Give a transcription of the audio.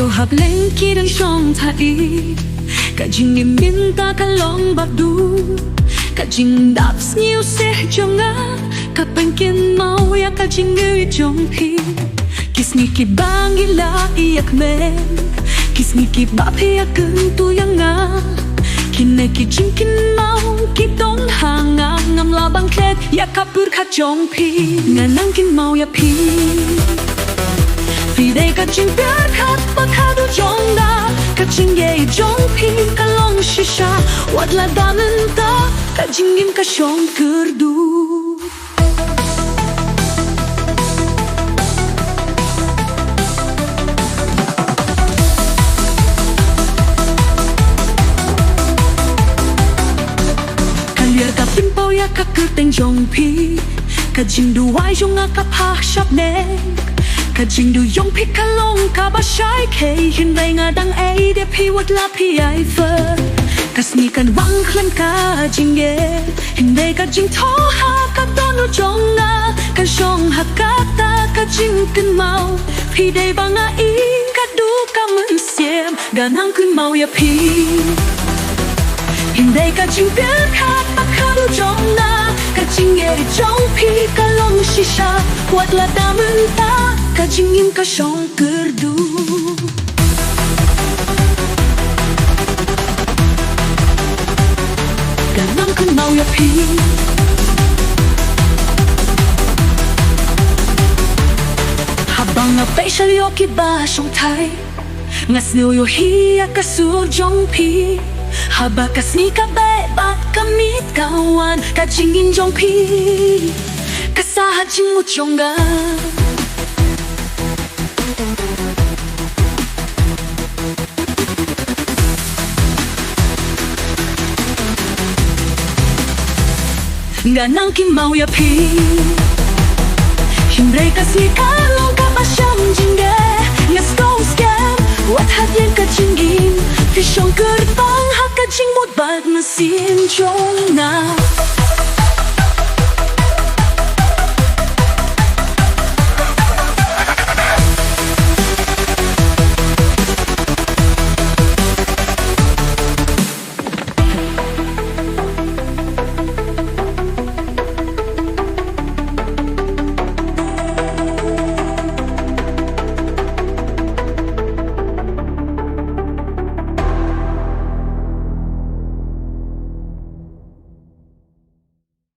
hab lenki dan Jong thai ka jingim minta ka long bạc đu ka jing đáp nhiều sẽ jonga ka Pynkyndang ya ka Jingieid Jong pi kisni kiba ngila iyak men kisni kiba ya tu yang nga kinne ki Jingkynmaw ki dong hanga ngam la bang klet ya ka pur ka Jong pi nga Nangkynmaw ya pi Hadei ka jing biar khat pa Haduh Jong da ka Jingieid Jong pi ka long shisha wat la damen ta ka jingim ka shong khatduh ka liar ka pynpaw ya ka ktien Jong pi ka Jingrwai Jong ka pa shap ne ka Jingduh Jong pi ka long kaba shai ke hin dai nga dang ieid pi wat la pi Iaphi ka sni kan wang khlan ka Jingieid hin dai ka jing tho ha ka donu Jong nga ka shong ha ka ta ka Jingkynmaw pi dai bang a khatduh ka Mynsiem ga Nangkynmaw ya pi hin dai ka jing biar khat pa Haduh Jong nga ka Jingieid Jong pi ka long shisha wat la damen ta ka jingim ka shong khatduh ga Nangkynmaw ya pi habang a facial yo kiba shong thai nga snil yo hi ka sur Jong pi haba ka sni ka be ba ka mit ka wan ka jingin Jong pi ka sa jingmut Jong ga nga Nangkynmaw ya pi himrei ka sni ka long ka ba sham jinge nga stong scam wat hadien ka jingim fi shong khatduh ha ka jingmut bad Mynsiem Jong na